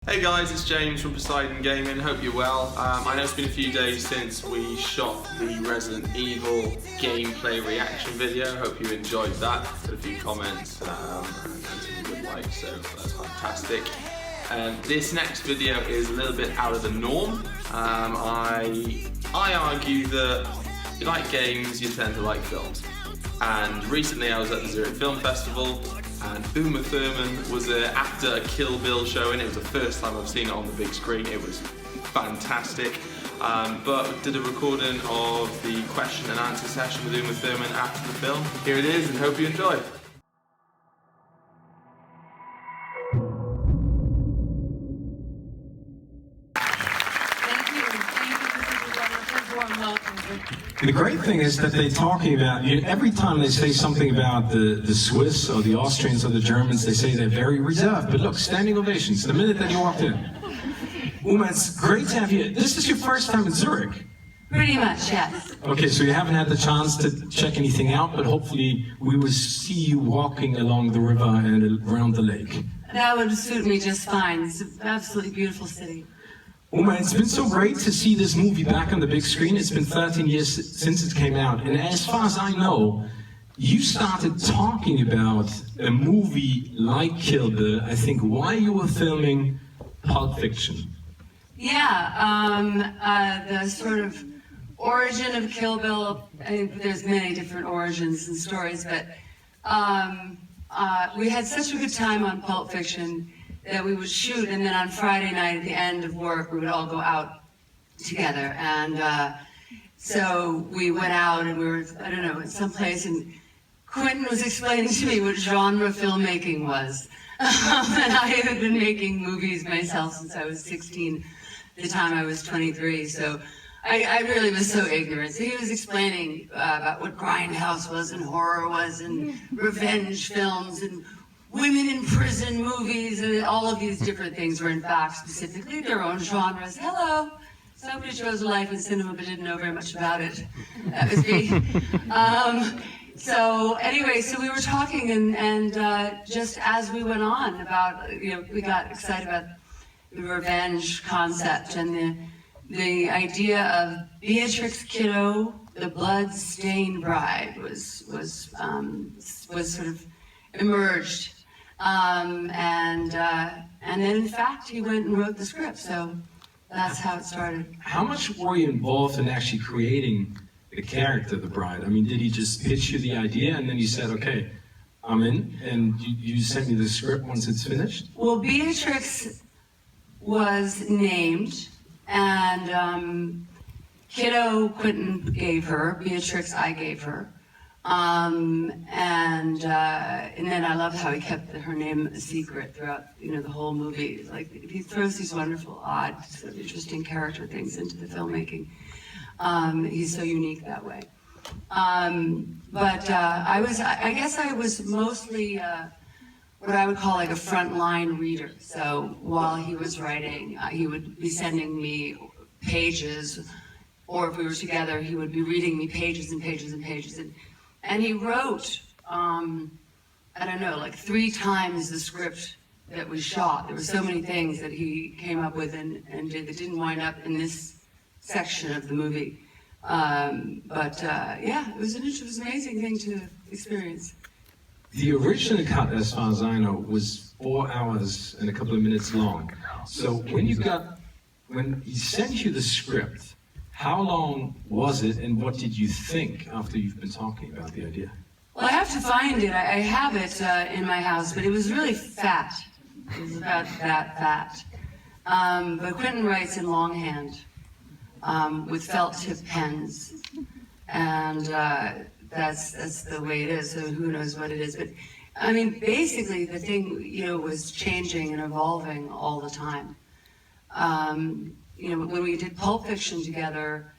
Hey guys, it's James from Poseidon Gaming, hope you're well. I know it's been a few days since we shot the Resident Evil gameplay reaction video, hope you enjoyed that. Got a few comments and some good likes, so that's fantastic. This next video is a little bit out of the norm. I argue that if you like games, you tend to like films. And recently I was at the Zurich Film Festival, and Thurman was an actor, a Kill Bill showing. It was the first time I've seen it on the big screen. It was fantastic. But did a recording of the question and answer session with Thurman after the film. Here it is, and hope you enjoy. The great thing is that they're talking about, every time they say something about the Swiss or the Austrians or the Germans, they say they're very reserved. But look, standing ovations the minute that you walked in. Uma, it's great to have you. This is your first time in Zurich. Pretty much, yes. Okay, so you haven't had the chance to check anything out, but hopefully we will see you walking along the river and around the lake. That would suit me just fine. It's an absolutely beautiful city. Uma, it's been so great to see this movie back on the big screen. It's been 13 years since it came out, and as far as I know, you started talking about a movie like Kill Bill, I think, while you were filming Pulp Fiction. Yeah, the sort of origin of Kill Bill, I think there's many different origins and stories, but we had such a good time on Pulp Fiction that we would shoot, and then on Friday night at the end of work, we would all go out together. And so we went out and we were, I don't know, in some place, and Quentin was explaining to me what genre filmmaking was. And I had been making movies myself since I was 16, the time I was 23, so I really was so ignorant. So he was explaining about what grindhouse was and horror was and revenge films and women in prison movies, and all of these different things were in fact specifically their own genres. Hello! Somebody chose a life in cinema but didn't know very much about it. That was me. So anyway, so we were talking and just as we went on about, we got excited about the revenge concept and the idea of Beatrix Kiddo, the blood-stained bride, was sort of emerged. And then in fact he went and wrote the script, so that's how it started. How much were you involved in actually creating the character, the bride? I mean, did he just pitch you the idea and then you said, okay, I'm in, and you sent me the script once it's finished? Well, Beatrix was named, and Kiddo Quentin gave her, Beatrix I gave her. And then I love how he kept her name a secret throughout, the whole movie. Like, he throws these wonderful, odd, sort of interesting character things into the filmmaking. He's so unique that way. I guess I was mostly what I would call like a frontline reader. So while he was writing, he would be sending me pages, or if we were together, he would be reading me pages and pages and pages. And he wrote, I don't know, like 3 times the script that we shot. There were so many things that he came up with and did that didn't wind up in this section of the movie. Yeah, it was an amazing thing to experience. The original cut, as far as I know, was 4 hours and a couple of minutes long. So when he sent you the script, how long was it, and what did you think after you've been talking about the idea? Well, I have to find it. I have it in my house, but it was really fat. It was about that fat. But Quentin writes in longhand with felt tip pens, and that's the way it is. So who knows what it is? But I mean, basically, the thing was changing and evolving all the time. When we did Pulp Fiction together,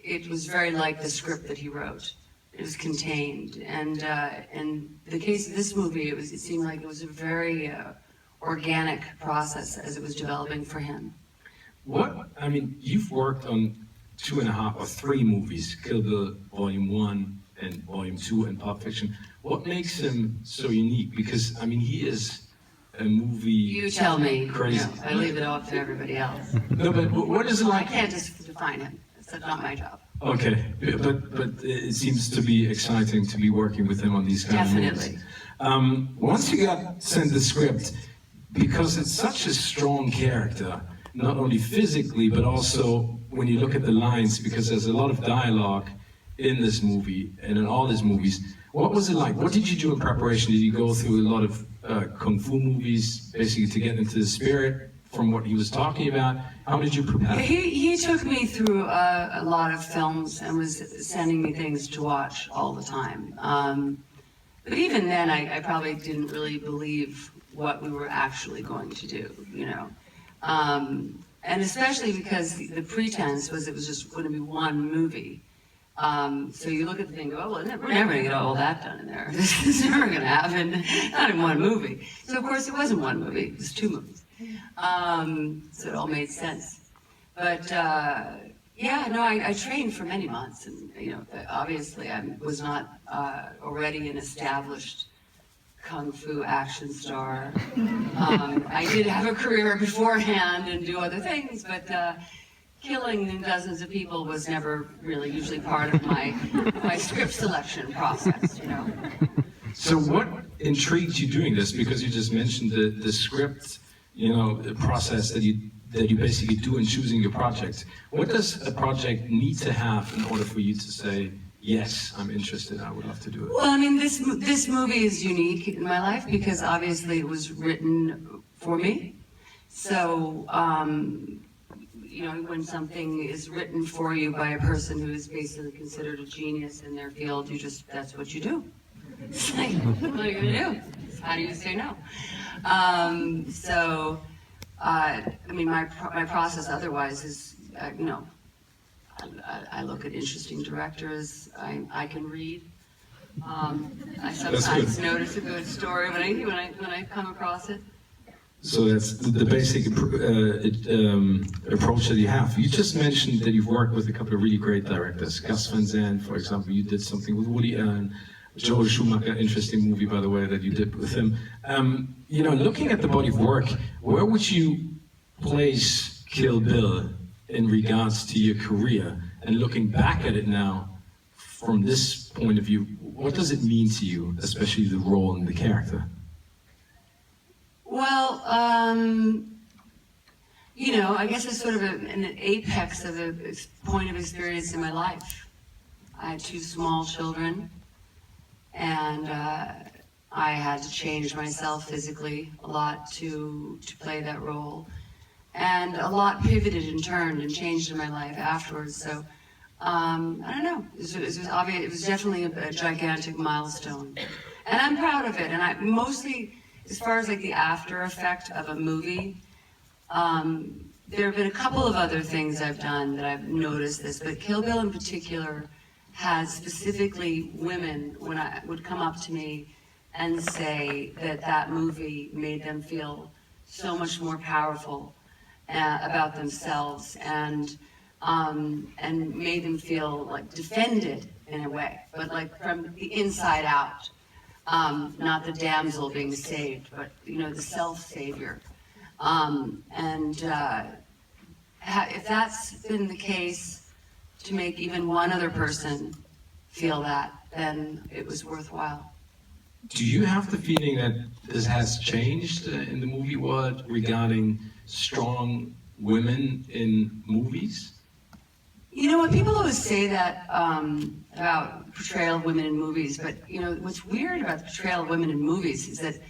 it was very like the script that he wrote. It was contained, and in the case of this movie, it seemed like it was a very organic process as it was developing for him. You've worked on 2.5 or 3 movies, Kill Bill Volume 1 and Volume 2 and Pulp Fiction. What makes him so unique? Because, he is a movie? You tell me. Crazy. You know, I leave it up to everybody else. No, but what is it I like? can't just define him. That's not my job. Okay, but it seems to be exciting to be working with him on these kind of movies. Definitely. Once you got sent the script, because it's such a strong character, not only physically, but also when you look at the lines, because there's a lot of dialogue in this movie and in all his movies. What was it like? What did you do in preparation? Did you go through a lot of kung fu movies, basically to get into the spirit from what he was talking about? How did you prepare? He took me through a lot of films and was sending me things to watch all the time. But even then, I probably didn't really believe what we were actually going to do, you know. And especially because the pretense was it was just going to be one movie. So you look at the thing and go, oh, well, we're never going to get all that done in there. This is never going to happen, not in one movie. So of course it wasn't one movie, it was two movies. So it all made sense. But yeah, no, I trained for many months, and you know, obviously I was not already an established kung fu action star. I did have a career beforehand and do other things, but killing dozens of people was never really usually part of my script selection process, you know. So what intrigued you doing this? Because you just mentioned the script, you know, the process that you basically do in choosing your project. What does a project need to have in order for you to say, yes, I'm interested, I would love to do it? Well, I mean, this movie is unique in my life because obviously it was written for me. So, you know, when something is written for you by a person who is basically considered a genius in their field, that's what you do. It's like, what are you gonna do? How do you say no? I mean, my process otherwise is, you know, I look at interesting directors. I can read. I sometimes notice a good story when I come across it. So that's the basic approach that you have. You just mentioned that you've worked with a couple of really great directors. Gus Van Sant, for example, you did something with Woody Allen. Joel Schumacher, interesting movie, by the way, that you did with him. You know, looking at the body of work, where would you place Kill Bill in regards to your career? And looking back at it now, from this point of view, what does it mean to you, especially the role and the character? Well, you know, I guess it's sort of an apex of a point of experience in my life. I had two small children, and I had to change myself physically a lot to play that role. And a lot pivoted and turned and changed in my life afterwards. So, I don't know, it was definitely a gigantic milestone. And I'm proud of it, and I mostly, as far as like the after effect of a movie, there have been a couple of other things I've done that I've noticed this, but Kill Bill in particular has specifically women would come up to me and say that movie made them feel so much more powerful about themselves and made them feel like defended in a way, but like from the inside out. Not the damsel being saved, but you know, the self-savior. If that's been the case, to make even one other person feel that, then it was worthwhile. Do you have the feeling that this has changed in the movie world regarding strong women in movies? You know what, people always say that about portrayal of women in movies, but you know what's weird about the portrayal of women in movies is that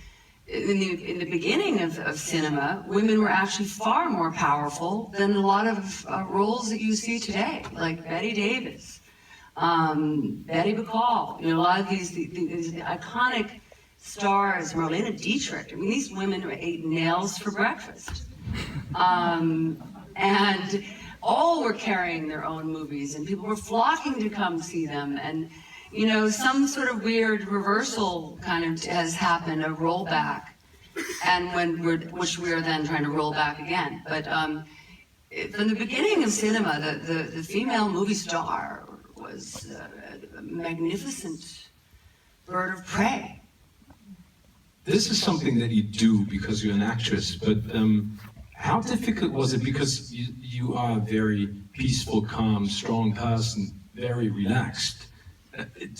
in the beginning of cinema, women were actually far more powerful than a lot of roles that you see today, like Bette Davis, Betty Bacall. You know, a lot of these iconic stars, Marlene Dietrich. I mean, these women ate nails for breakfast, and all were carrying their own movies, and people were flocking to come see them. And you know, some sort of weird reversal kind of has happened, a rollback, and which we are then trying to roll back again. But from the beginning of cinema, the female movie star was a magnificent bird of prey. this is something that you do because you're an actress, but how difficult was it? Because you are a very peaceful, calm, strong person, very relaxed.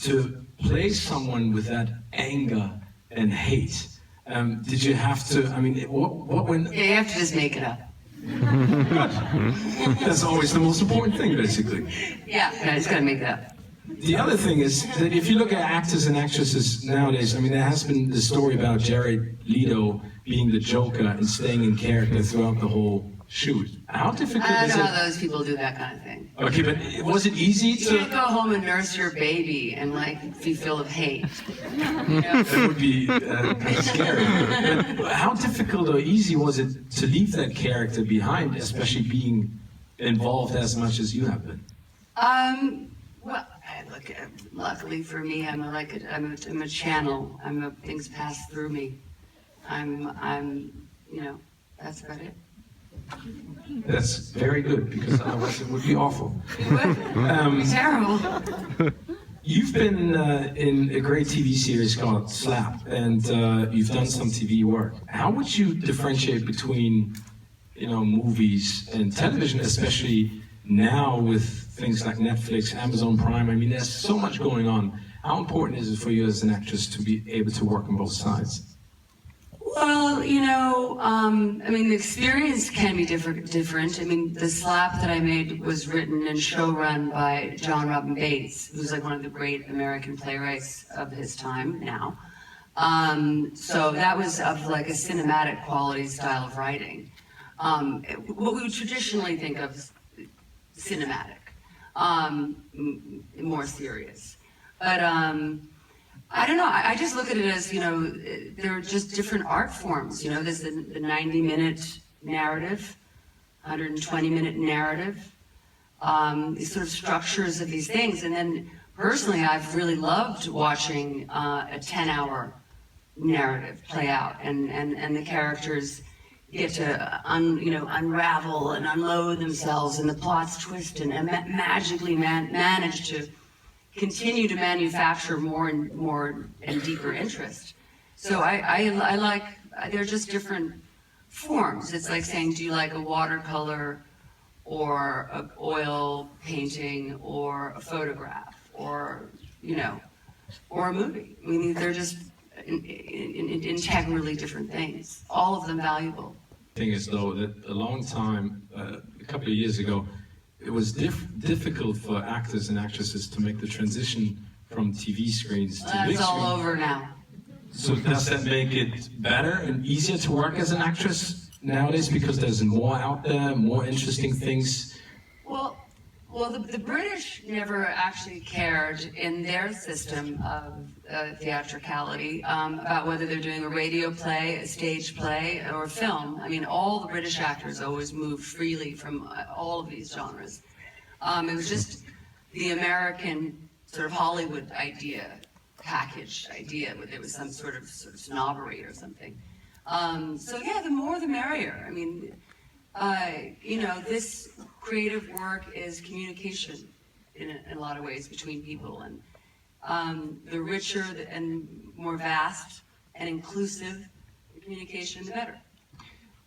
To play someone with that anger and hate, did you have to, I mean, what when... Yeah, you have to just make it up. Good. That's always the most important thing, basically. Yeah, I just gotta make it up. The other thing is that if you look at actors and actresses nowadays, I mean, there has been the story about Jared Leto being the Joker and staying in character throughout the whole shoot. How difficult I is don't know it? how those people do that kind of thing. Okay, but was it easy You can't to... go home and nurse your baby and like be filled with hate. You know? That would be kind of scary. But how difficult or easy was it to leave that character behind, especially being involved as much as you have been? Well, look, luckily for me, I'm a channel. Things pass through me. You know, that's about it. That's very good, because otherwise it would be awful. It would. It's terrible. You've been in a great TV series called Slap, and you've done some TV work. How would you differentiate between, movies and television, especially now with things like Netflix, Amazon Prime? I mean, there's so much going on. How important is it for you as an actress to be able to work on both sides? Well, the experience can be different. I mean, the Slap that I made was written and showrun by John Robin Bates, who's like one of the great American playwrights of his time now. So that was of like a cinematic quality style of writing. What we would traditionally think of as cinematic, more serious. But I don't know, I just look at it as, there are just different art forms. There's the 90-minute narrative, 120-minute narrative, these sort of structures of these things. And then personally, I've really loved watching a 10-hour narrative play out, and the characters get to unravel and unload themselves, and the plots twist and magically manage to continue to manufacture more and deeper interest. So I like, they're just different forms. It's like saying, do you like a watercolor or an oil painting or a photograph or a movie? I mean, they're just integrally different things, all of them valuable. The thing is, though, that a long time, a couple of years ago, it was difficult for actors and actresses to make the transition from TV screens to big screen. It's all over now. So does that make it better and easier to work as an actress nowadays because there's more out there, more interesting things? Well, the British never actually cared in their system of theatricality about whether they're doing a radio play, a stage play, or a film. I mean, all the British actors always moved freely from all of these genres. It was just the American sort of Hollywood idea, packaged idea, where there was some sort of snobbery or something. So yeah, the more the merrier. I mean, this creative work is communication in a lot of ways between people, and the richer and more vast and inclusive the communication, the better.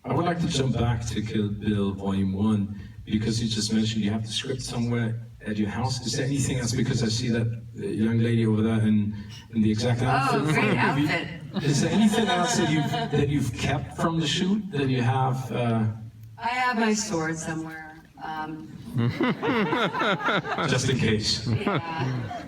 I would like to jump back to Kill Bill Volume 1, because you just mentioned you have the script somewhere at your house. Is there anything else? Because I see that young lady over there in the exact outfit. Oh, great outfit. Is there anything else that you've kept from the shoot that you have? I have my sword somewhere. Just in case. Yeah.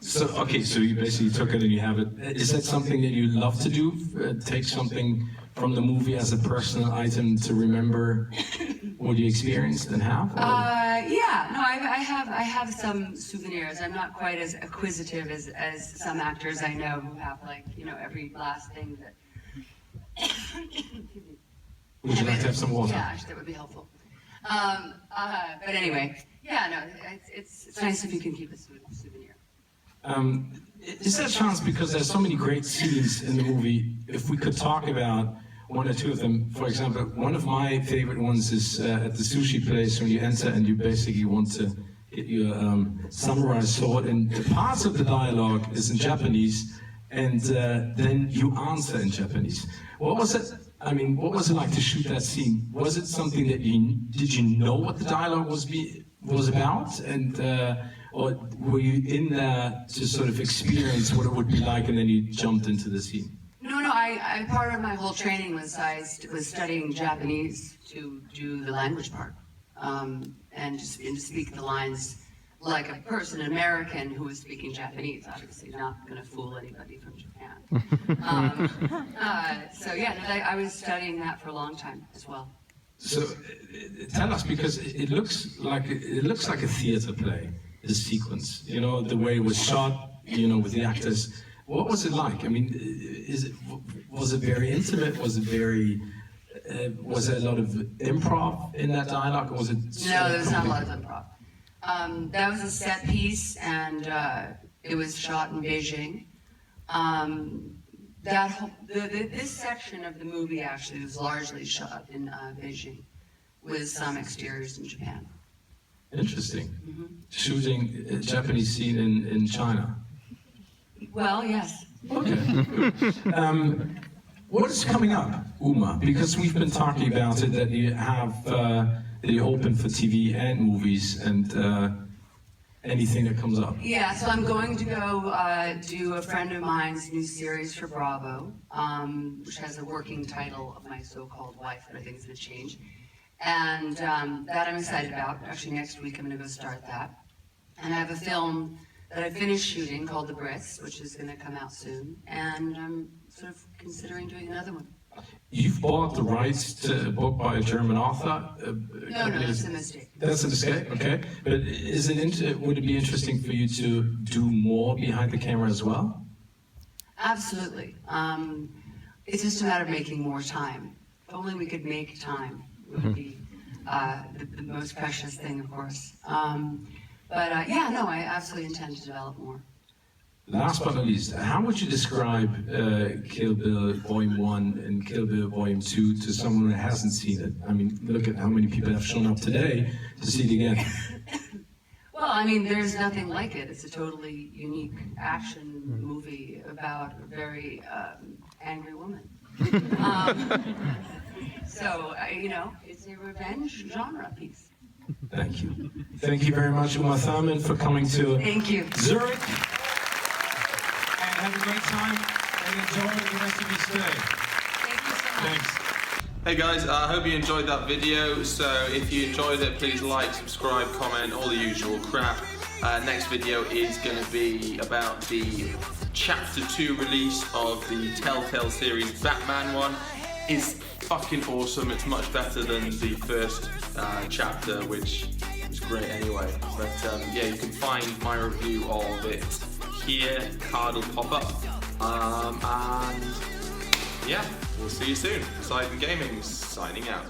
So you basically took it and you have it. Is that something that you love to do? Take something from the movie as a personal item to remember what you experienced and have? Yeah, no, I have some souvenirs. I'm not quite as acquisitive as some actors I know who have every last thing that. Would you like to have some water? Yeah, actually, that would be helpful. But anyway, yeah, no, it's nice if you can keep a souvenir. Is there a chance, because there's so many great scenes in the movie, if we could talk about one or two of them? For example, one of my favorite ones is at the sushi place when you enter and you basically want to get your samurai sword, and the parts of the dialogue is in Japanese, and then you answer in Japanese. What was it? I mean, what was it like to shoot that scene? Was it something that did you know what the dialogue was about, and or were you in there to sort of experience what it would be like, and then you jumped into the scene? No, I part of my whole training was I was studying Japanese to do the language part, and to speak the lines like a person, an American who was speaking Japanese, obviously not going to fool anybody from Japan. So yeah, I was studying that for a long time as well. So tell us, because it looks like a theater play, this sequence. You know, the way it was shot, you know, with the actors. What was it like? I mean, was it very intimate? Was it very? Was there a lot of improv in that dialogue, or was it? No, there was not a lot of improv. That was a set piece, and it was shot in Beijing. This section of the movie actually was largely shot in Beijing, with some exteriors in Japan. Interesting. Mm-hmm. Shooting a Japanese scene in China. Well, yes. Okay. What is coming up, Uma? Because we've been talking about it, that you have that you're open for TV and movies and anything that comes up. Yeah, so I'm going to go do a friend of mine's new series for Bravo, which has a working title of my so-called wife, but I think it's going to change. And that I'm excited about. Actually, next week I'm going to go start that. And I have a film that I finished shooting called The Brits, which is going to come out soon. And I'm sort of considering doing another one. You've bought the rights to a book by a German author? No, that's a mistake. That's a mistake, okay. But would it be interesting for you to do more behind the camera as well? Absolutely. It's just a matter of making more time. If only we could make time, it would be the most precious thing, of course. Yeah, no, I absolutely intend to develop more. Last but not least, how would you describe Kill Bill Volume 1 and Kill Bill Volume 2 to someone who hasn't seen it? I mean, look at how many people have shown up today to see it again. Well, I mean, there's nothing like it. It's a totally unique action movie about a very angry woman. You know, it's a revenge genre piece. Thank you. Thank you very much, Uma Thurman, for coming to Thank you. Zurich. Have a great time and enjoy the rest of your stay. Thank you so much. Thanks. Hey guys, I hope you enjoyed that video. So if you enjoyed it, please like, subscribe, comment, all the usual crap. Next video is going to be about the Chapter 2 release of the Telltale series Batman one. It's fucking awesome. It's much better than the first chapter, which was great anyway. But yeah, you can find my review of it here. Card will pop up. And yeah, we'll see you soon. Poseidon Gaming signing out.